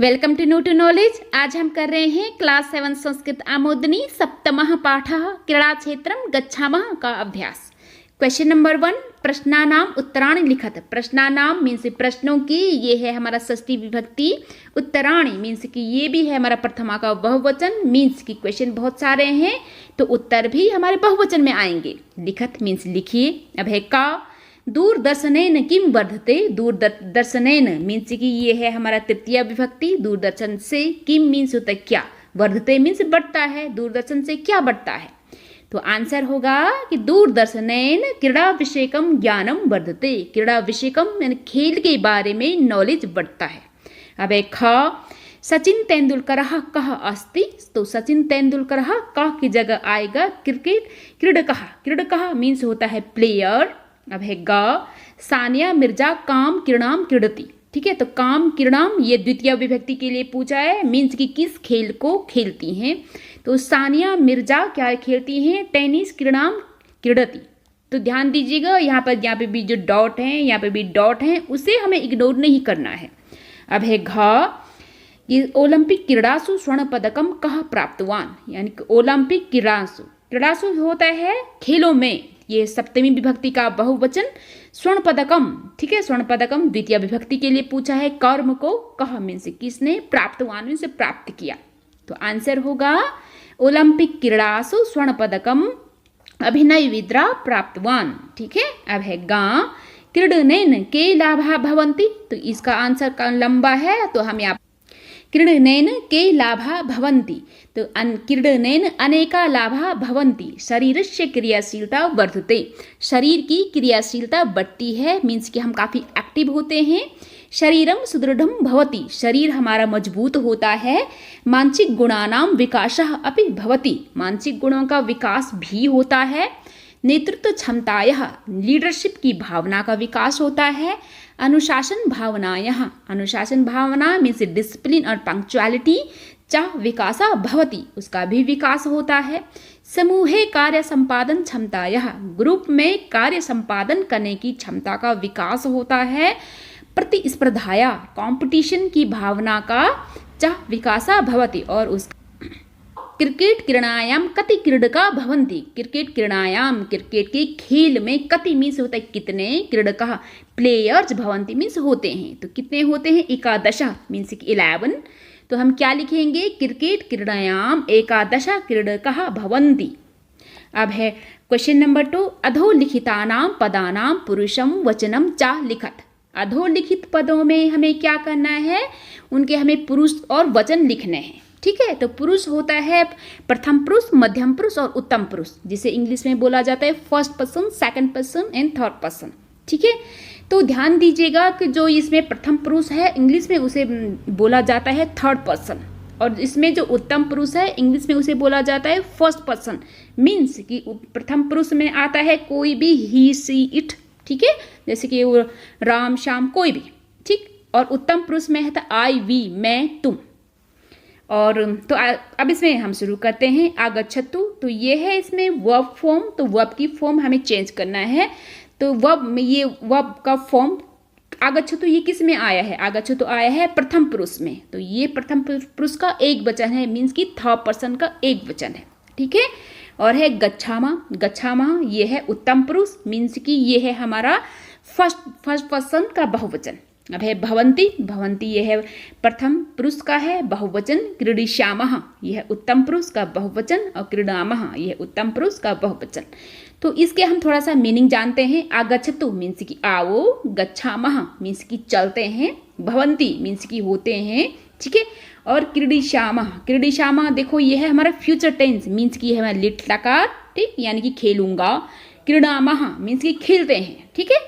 Welcome to new to knowledge. आज हम कर रहे हैं क्लास 7 संस्कृत आमोदनी सप्तमः पाठः क्रीड़ा क्षेत्रम गच्छामः का अभ्यास। क्वेश्चन नंबर 1, प्रश्नानाम उत्तराणि लिखत। प्रश्नानाम मीन्स प्रश्नों की, ये है हमारा षष्ठी विभक्ति। उत्तराणि मीन्स कि ये भी है हमारा प्रथमा का बहुवचन। मीन्स कि क्वेश्चन बहुत सारे हैं तो उत्तर भी हमारे बहुवचन में आएंगे। लिखत मीन्स लिखिए। अब है का, दूरदर्शनेन किम वर्धते। दूरदर्शनेन मीन्स कि ये है हमारा तृतीय विभक्ति। दूरदर्शन से, किम मीन्स होता है क्या, वर्धते मीन्स बढ़ता है, दूरदर्शन से क्या बढ़ता है। तो आंसर होगा कि दूरदर्शनेन क्रीड़ा विषयकम ज्ञानम वर्धते। क्रीड़ा विषयकम यानी खेल के बारे में नॉलेज बढ़ता है। अब एक ख, सचिन तेंदुलकर कह अस्ति। तो सचिन तेंदुलकर कह की जगह आएगा क्रिकेट क्रीडकः। क्रीडकः मीन्स होता है प्लेयर। अब है ग, सानिया मिर्जा काम क्रीड़ाम क्रीडती। ठीक है, तो काम क्रीड़ाम ये द्वितीय विभक्ति के लिए पूछा है। मीन्स कि किस खेल को खेलती हैं। तो सानिया मिर्जा क्या खेलती हैं, टेनिस क्रीड़ाम क्रीडती। तो ध्यान दीजिएगा यहाँ पे भी जो डॉट है, यहाँ पे भी डॉट है, उसे हमें इग्नोर नहीं करना है। अब है घ, ये ओलंपिक क्रीड़ासु स्वर्ण पदकम कह प्राप्तवान। यानी कि ओलंपिक क्रीड़ासु, क्रीड़ासु होता है खेलों में, ये सप्तमी विभक्ति का बहुवचन। स्वर्ण पदकम, ठीक है, स्वर्ण पदकम द्वितीय विभक्ति के लिए पूछा है। कर्म को कह मीन्स किसने, प्राप्तवान से प्राप्त किया। तो आंसर होगा ओलंपिक क्रीड़ासु स्वर्ण पदकम अभिनय विद्रा प्राप्तवान। ठीक है। अब है गा, क्रीडनेन के लाभा भवन्ति। तो इसका आंसर का लंबा है तो हम यहाँ क्रीडनेन के लाभा भवन्ति। तो क्रीडनेन अनेका लाभा भवन्ति। शरीरस्य क्रियाशीलता वर्धते। शरीर की क्रियाशीलता बढ़ती है। मीन्स कि हम काफ़ी एक्टिव होते हैं। शरीरम सुदृढ़म भवति। शरीर हमारा मजबूत होता है। मानसिक गुणानाम विकासः अपि भवति। मानसिक गुणों का विकास भी होता है। नेतृत्व क्षमतायः, लीडरशिप की भावना का विकास होता है। अनुशासन भावनायः, अनुशासन भावना मीन्स डिसिप्लिन और पंक्चुअलिटी च विकासा भवति, उसका भी विकास होता है। समूहे कार्य संपादन क्षमतायः, ग्रुप में कार्य संपादन करने की क्षमता का विकास होता है। प्रतिस्पर्धाया, कंपटीशन की भावना का च विकासा भवति, और उस क्रिकेट क्रीड़ायाम कति क्रीडका भवन्ति। क्रिकेट क्रीड़ायाम, क्रिकेट के खेल में कति मीन्स होता है कितने, क्रीडका प्लेयर्स भवन्ति मीन्स होते हैं। तो कितने होते हैं, एकादश मीन्स 11। तो हम क्या लिखेंगे, क्रिकेट क्रीड़ायाम एकादश क्रीडका भवन्ति। अब है क्वेश्चन नंबर 2, अधोलिखितानाम पदानाम पुरुषम वचनम चा लिखत। अधोलिखित पदों में हमें क्या करना है, उनके हमें पुरुष और वचन लिखने हैं। ठीक है, तो पुरुष होता है प्रथम पुरुष, मध्यम पुरुष और उत्तम पुरुष, जिसे इंग्लिश में बोला जाता है first person, second person and third person. ठीक है, तो ध्यान दीजिएगा कि जो इसमें प्रथम पुरुष है इंग्लिश में उसे बोला जाता है थर्ड पर्सन, और इसमें जो उत्तम पुरुष है इंग्लिश में उसे बोला जाता है फर्स्ट पर्सन। मीन्स कि प्रथम पुरुष में आता है कोई भी, ही सी इट। ठीक है, जैसे कि वो राम श्याम कोई भी। ठीक, और उत्तम पुरुष में है आई वी मैं तुम। और तो अब इसमें हम शुरू करते हैं। आगच्छतु, तो ये है इसमें वर्ब फॉर्म। तो वर्ब की फॉर्म हमें चेंज करना है। तो वर्ब में ये वर्ब का फॉर्म आगच्छतु ये किस में आया है, आगच्छतु आया है प्रथम पुरुष में। तो ये प्रथम पुरुष का एक वचन है, मीन्स कि थर्ड पर्सन का एक वचन है। ठीक है, और है गच्छामा। गच्छामा ये है उत्तम पुरुष, मीन्स कि ये है हमारा फर्स्ट पर्सन का बहुवचन। अब है भवंती। भवंती ये है प्रथम पुरुष का है बहुवचन। क्रीडिष्यामः यह है उत्तम पुरुष का बहुवचन, और क्रीडामः यह है उत्तम पुरुष का बहुवचन। तो इसके हम थोड़ा सा मीनिंग जानते हैं। आगच्छतु मीन्स कि आओ, गच्छामः मीन्स कि चलते हैं, भवंती मीन्स कि होते हैं। ठीक है, और क्रीडिष्यामः, क्रीडिष्यामः देखो ये है हमारा फ्यूचर टेंस, मीन्स कि हमारा लिट लकार, ठीक, यानी कि खेलूंगा। क्रीडामः मीन्स कि खेलते हैं। ठीक है,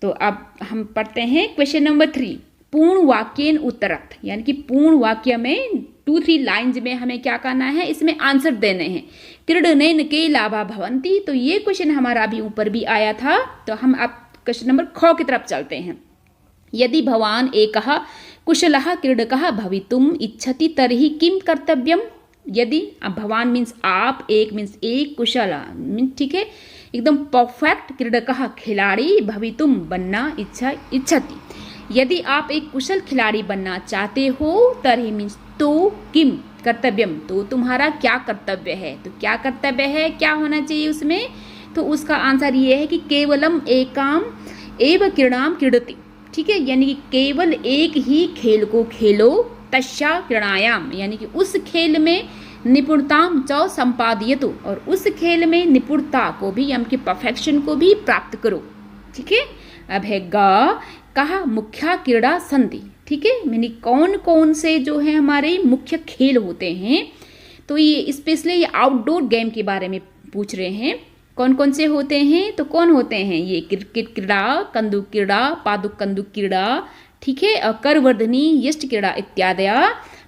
तो अब हम पढ़ते हैं क्वेश्चन नंबर 3, पूर्ण वाक्येन उत्तरत। यानी कि पूर्ण वाक्य में 2-3 लाइन्स में हमें क्या करना है, इसमें आंसर देने हैं। क्रीडनेन के लाभा भवन्ति, तो ये क्वेश्चन हमारा अभी ऊपर भी आया था। तो हम अब क्वेश्चन नंबर ख की तरफ चलते हैं। यदि भवान एकः कुशलः क्रीडकः भवितुम् इच्छति तर्हि किं कर्तव्यम। यदि, अब भवान मीन्स आप, एक मीन्स एक, कुशल मीन्स ठीक है एकदम परफेक्ट, क्रीडकः खिलाड़ी, भवितुम बनना इच्छति। यदि आप एक कुशल खिलाड़ी बनना चाहते हो तर्हि मीन्स तो किम कर्तव्यम, तो तुम्हारा क्या कर्तव्य है, तो क्या कर्तव्य है, क्या होना चाहिए उसमें, तो उसका आंसर ये है कि केवलम एकाम एव क्रीड़ाम क्रीडति, ठीक है, यानी कि केवल एक ही खेल को खेलो, तस्या क्रीड़ायाम, यानी कि उस खेल में निपुणताम च संपादयतु, और उस खेल में निपुणता को भी यानी कि परफेक्शन को भी प्राप्त करो, ठीक है। अब है ग कहा मुख्य क्रीड़ा संति, ठीक है, यानी कौन कौन से जो है हमारे मुख्य खेल होते हैं, तो ये स्पेशली ये आउटडोर गेम के बारे में पूछ रहे हैं, कौन कौन से होते हैं, तो कौन होते हैं ये क्रिकेट क्रीड़ा, कंदुक क्रीड़ा, पादुक कंदुक क्रीड़ा, ठीक है, और करवर्धनी यष्ट क्रीड़ा इत्यादि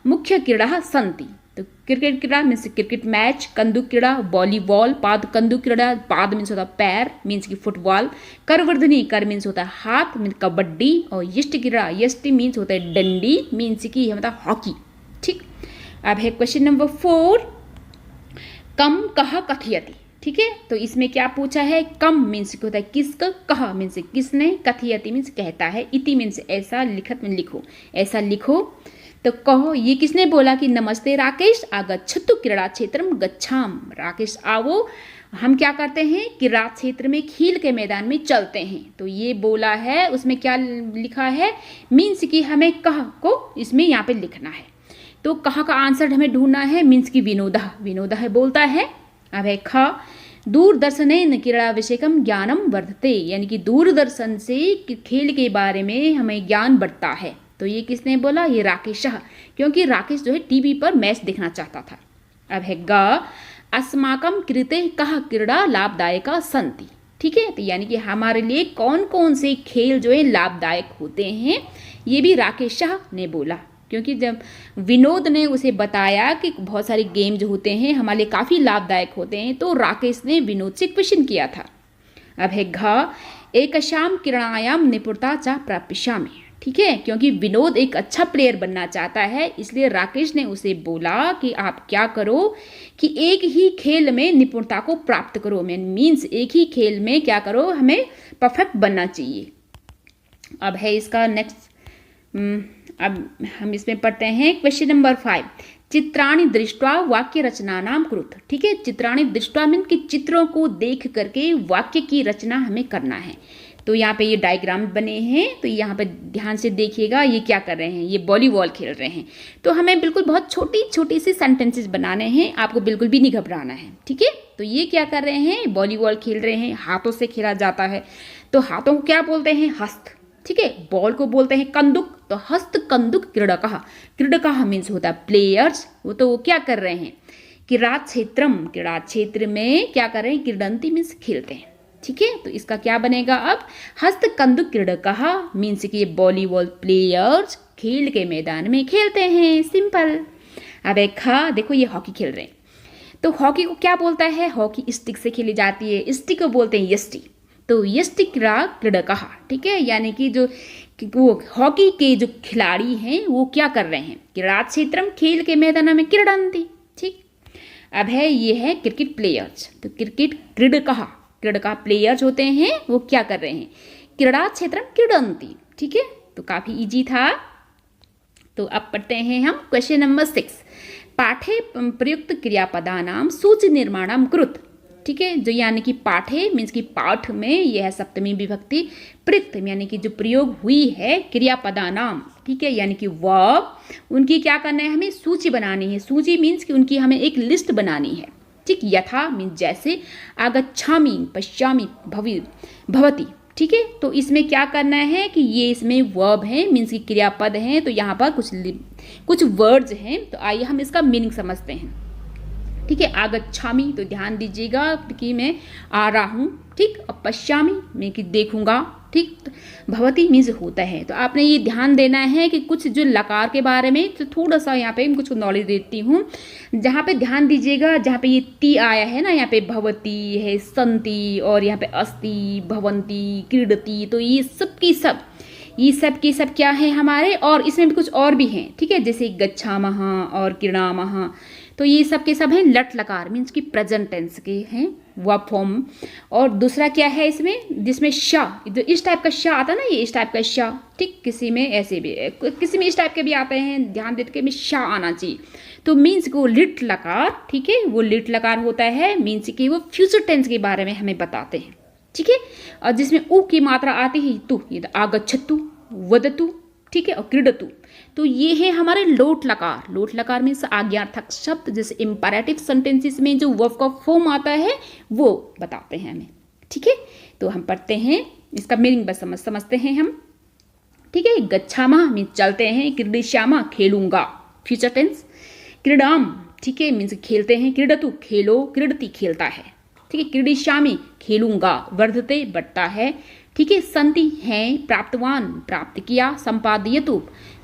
मुख्य क्रीड़ा संति। तो क्रिकेट क्रीड़ा मीन्स क्रिकेट मैच, कंदुक क्रीड़ा वॉलीबॉल, पाद कंदुक क्रीड़ा, पाद मीन्स होता है पैर मीन्स की फुटबॉल, करवर्धनी कर मीन्स होता है हाथ मीन्स कबड्डी, और यष्ट क्रीड़ा यष्ट मीन्स होता है डंडी मीन्स की होता है हॉकी, ठीक। अब है क्वेश्चन नंबर 4, कम कह कथयति, ठीक है, तो इसमें क्या पूछा है, कम मीन्स होता है किसका, कह मीन्स किसने, कथयति मीन्स कहता है, इति मीन्स ऐसा, लिखत में लिखो, ऐसा लिखो, तो कहो ये किसने बोला कि नमस्ते राकेश आगच्छतु क्रीड़ा क्षेत्रम गच्छाम, राकेश आओ हम क्या करते हैं क्रीड़ा क्षेत्र में खेल के मैदान में चलते हैं, तो ये बोला है, उसमें क्या लिखा है, मीन्स कि हमें कह को इसमें यहाँ पे लिखना है, तो कह का आंसर हमें ढूंढना है, मीन्स की विनोदा, विनोदा है बोलता है। अब है ख दूरदर्शनेन क्रीड़ा विषयकम ज्ञानम वर्धते, यानी कि दूरदर्शन से खेल के बारे में हमें ज्ञान बढ़ता है, तो ये किसने बोला, ये राकेश, क्योंकि राकेश जो है टीवी पर मैच देखना चाहता था। अब है ग अस्माकम कृते कह क्रीड़ा लाभदायक संति, ठीक है, तो यानी कि हमारे लिए कौन कौन से खेल जो है लाभदायक होते हैं, ये भी राकेश ने बोला, क्योंकि जब विनोद ने उसे बताया कि बहुत सारे गेम जो होते हैं हमारे लिए काफ़ी लाभदायक होते हैं, तो राकेश ने विनोद से क्वेश्चन किया था। अब है घ एकशाम क्रीड़ायाम निपुणता च प्राप्स्यामि, ठीक है, क्योंकि विनोद एक अच्छा प्लेयर बनना चाहता है, इसलिए राकेश ने उसे बोला कि आप क्या करो कि एक ही खेल में निपुणता को प्राप्त करो, मीन्स एक ही खेल में क्या करो, हमें परफेक्ट बनना चाहिए। अब है इसका नेक्स्ट, अब हम इसमें पढ़ते हैं क्वेश्चन नंबर 5, चित्राणि दृष्ट्वा वाक्य रचना नाम कुरुत, ठीक है, चित्राणि दृष्ट्वा मीन कि चित्रों को देख करके वाक्य की रचना हमें करना है। तो यहाँ पे ये डायग्राम बने हैं, तो यहाँ पे ध्यान से देखिएगा, ये क्या कर रहे हैं, ये वॉलीबॉल खेल रहे हैं, तो हमें बिल्कुल बहुत छोटी छोटी सी सेंटेंसेस बनाने हैं, आपको बिल्कुल भी नहीं घबराना है, ठीक है। तो ये क्या कर रहे हैं, वॉलीबॉल खेल रहे हैं, हाथों से खेला जाता है, तो हाथों को क्या बोलते हैं, हस्त, ठीक है, बॉल को बोलते हैं कंदुक, तो हस्त कंदुक क्रीडकः, क्रीडकः मीन्स होता है प्लेयर्स, वो क्या कर रहे हैं, क्रीड़ा क्षेत्रम, क्रीड़ा क्षेत्र में क्या कर रहे हैं, क्रीडंती मीन्स खेलते हैं, ठीक है। तो इसका क्या बनेगा अब, हस्त कंदुक क्रीडकः मीन्स कि वॉलीबॉल प्लेयर्स खेल के मैदान में खेलते हैं, सिंपल। अब एक खा, देखो ये हॉकी खेल रहे हैं, तो हॉकी को क्या बोलता है, हॉकी स्टिक से खेली जाती है, स्टिक को बोलते हैं यष्टि, तो यष्टि क्रीडकः, ठीक है, यानी कि जो वो हॉकी के जो खिलाड़ी हैं वो क्या कर रहे हैं, क्रीड़ा क्षेत्रम खेल के मैदान में क्रीडंती, ठीक। अब है ये है क्रिकेट प्लेयर्स, तो क्रिकेट क्रीडकः, क्रीडका प्लेयर्स होते हैं, वो क्या कर रहे हैं, क्रीड़ा क्षेत्रम क्रीडंती, ठीक है, तो काफ़ी इजी था। तो अब पढ़ते हैं हम क्वेश्चन नंबर 6, पाठे प्रयुक्त क्रियापदानाम सूची निर्माणम कृत, ठीक है, जो यानी कि पाठे मीन्स की पाठ में यह है सप्तमी विभक्ति, प्रयुक्त यानी कि जो प्रयोग हुई है क्रियापदानाम, ठीक है, यानी कि वर्ब, उनकी क्या करना है, हमें सूची बनानी है, सूची मीन्स कि उनकी हमें एक लिस्ट बनानी है, ठीक, यथा मीन्स जैसे, आगच्छामि पश्यामि भवति, ठीक है, तो इसमें क्या करना है कि ये इसमें वर्ब है मीन्स की क्रियापद हैं, तो यहाँ पर कुछ वर्ड्स हैं, तो आइए हम इसका मीनिंग समझते हैं, ठीक है। आगच्छामि, तो ध्यान दीजिएगा कि मैं आ रहा हूँ, ठीक, और पश्यामि मैं कि देखूंगा, ठीक, भवती मीन्स होता है, तो आपने ये ध्यान देना है कि कुछ जो लकार के बारे में तो थोड़ा सा यहाँ पे कुछ नॉलेज देती हूँ, जहाँ पे ध्यान दीजिएगा, जहाँ पे ये ती आया है ना, यहाँ पे भवती है, संति, और यहाँ पे अस्ति, भवंती, क्रीडति, तो ये सब की सब ये सब के सब क्या है हमारे, और इसमें भी कुछ और भी हैं, ठीक है, जैसे गच्छामः और क्रीडामः, तो ये सब के सब हैं लट लकार, मीन्स कि प्रेजेंट टेंस के हैं वर्ब फॉर्म। और दूसरा क्या है इसमें, जिसमें शा, जो इस टाइप का शा आता है ना, ये इस टाइप का शा, ठीक, किसी में ऐसे भी, किसी में इस टाइप के भी आते हैं, ध्यान देते कि में शा आना चाहिए, तो मीन्स वो लिट लकार, ठीक है, वो लिट लकार होता है, मीन्स कि वो फ्यूचर टेंस के बारे में हमें बताते हैं, ठीक है। और जिसमें ऊ की मात्रा आती है तू, ये आगच्छतु, वदतु, ठीक है, और क्रीडतु, तो ये है हमारे लोट लकार। लोट लकार मीन्स आज्ञार्थक शब्द, जैसे इंपैरेटिव सेंटेंसेस में जो वर्ब का फॉर्म आता है वो बताते हैं हमें, ठीक है। तो हम पढ़ते हैं, इसका मीनिंग बस समझते हैं हम, ठीक है। गच्छामः मीन्स चलते हैं, क्रीडिष्यामः खेलूंगा, फ्यूचर टेंस। क्रीडाम, ठीक है, मीन्स खेलते हैं, क्रीडतु खेलो, क्रीडति खेलता है, ठीक है। क्रीडिष्यामि खेलूंगा, वर्धते बढ़ता है, ठीक है। संति है, प्राप्तवान प्राप्त किया, संपादयतु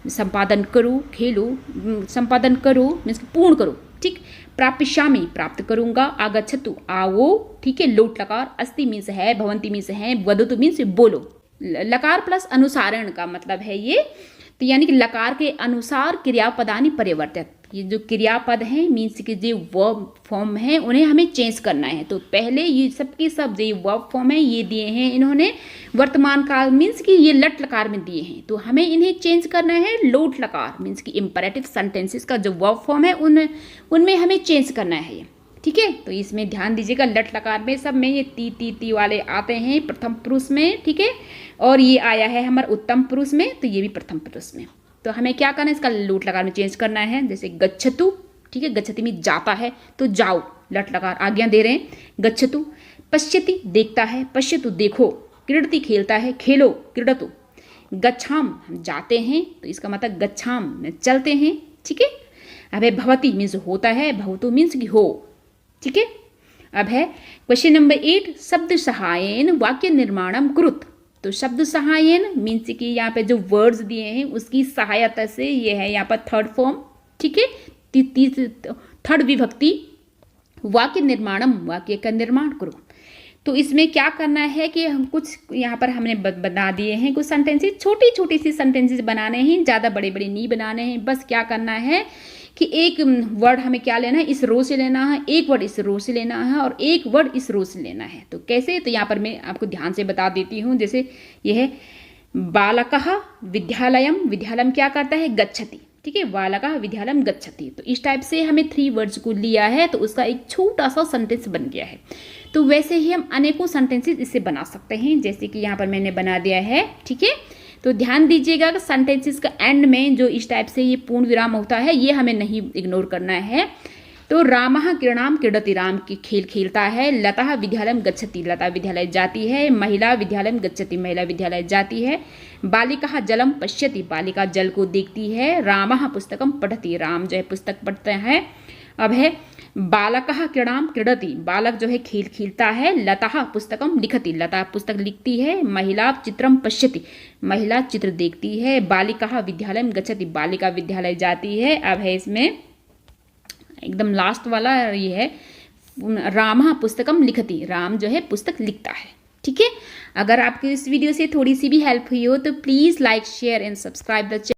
संपादन करो, खेलो, संपादन करो मीन्स पूर्ण करो, ठीक। प्राप्यश्यामि प्राप्त करूंगा, आगच्छतु आओ, ठीक है, लोट लकार। अस्ति मीन्स है, भवंती मीन्स है, वदतु मीन्स बोलो। लकार प्लस अनुसारण का मतलब है ये, तो यानी कि लकार के अनुसार क्रियापदानि परिवर्तित, ये जो क्रियापद हैं मीन्स कि जो वर्ब फॉर्म है उन्हें हमें चेंज करना है। तो पहले ये सब के सब जो वर्ब फॉर्म है ये दिए हैं इन्होंने वर्तमान काल, मीन्स कि ये लट लकार में दिए हैं, तो हमें इन्हें चेंज करना है लोट लकार, मीन्स कि इंपैरेटिव सेंटेंसेस का जो वर्ब फॉर्म है उनमें हमें चेंज करना है ये, ठीक है। तो इसमें ध्यान दीजिएगा, लट लकार में सब में ये ती वाले आते हैं प्रथम पुरुष में, ठीक है, और ये आया है हमारे उत्तम पुरुष में, तो ये भी प्रथम पुरुष में। तो हमें क्या करना है, इसका लोट लकार में चेंज करना है, जैसे गच्छतु, ठीक है, गच्छति में जाता है तो जाओ, लट लकार आज्ञा दे रहे हैं, गच्छतु। पश्यति देखता है, पश्यतु देखो। क्रीडति खेलता है, खेलो, क्रीडतु। गच्छाम हम जाते हैं, तो इसका मतलब गच्छाम चलते हैं, ठीक है। अब है भवति मीन्स होता है, भवतु मीन्स की हो, ठीक है। अब है क्वेश्चन नंबर 8, शब्द सहायन वाक्य निर्माणम कुरुत। तो शब्द सहायन मीन्स कि यहाँ पे जो वर्ड्स दिए हैं उसकी सहायता से, ये है यहाँ पर थर्ड फॉर्म, ठीक है, थर्ड विभक्ति, वाक्य निर्माणम वाक्य का निर्माण करो। तो इसमें क्या करना है कि हम कुछ यहाँ पर हमने बना दिए हैं कुछ सेंटेंसेस, छोटी छोटी सी सेंटेंसेस बनाने हैं, ज़्यादा बड़े बड़े नहीं बनाने हैं। बस क्या करना है कि एक वर्ड हमें क्या लेना है, इस रो से लेना है, एक वर्ड इस रो से लेना है और एक वर्ड इस रो से लेना है। तो कैसे, तो यहाँ पर मैं आपको ध्यान से बता देती हूँ। जैसे ये है बालकः विद्यालयम, विद्यालयम क्या करता है, गच्छति, ठीक है, बालकः विद्यालयम गच्छति। तो इस टाइप से हमें 3 वर्ड्स को लिया है, तो उसका एक छोटा सा सेंटेंस बन गया है। तो वैसे ही हम अनेकों सेंटेंसेस इससे बना सकते हैं, जैसे कि यहाँ पर मैंने बना दिया है, ठीक है। तो ध्यान दीजिएगा कि सेंटेंसेस का एंड में जो इस टाइप से ये पूर्ण विराम होता है ये हमें नहीं इग्नोर करना है। तो रामः क्रीडाम क्रीडति, राम की खेल खेलता है। लता विद्यालयम गच्छति, लता विद्यालय जाती है। महिला विद्यालयम गच्छति, महिला विद्यालय जाती है। बालिका जलम पश्यति, बालिका जल को देखती है। रामः पुस्तकम पठति, राम जो है पुस्तक पढ़ते हैं। अब है बालकः क्रीडाम क्रीडति, बालक जो है खेल खेलता है। लता पुस्तकम लिखति, लता पुस्तक लिखती है। महिला चित्रम पश्यति, महिला चित्र देखती है। बालिका विद्यालयम गच्छति, बालिका विद्यालय जाती है। अब है इसमें एकदम लास्ट वाला ये है रामः पुस्तकम लिखति, राम जो है पुस्तक लिखता है, ठीक है। अगर आपको इस वीडियो से थोड़ी सी भी हेल्प हुई हो तो please like share and subscribe the channel.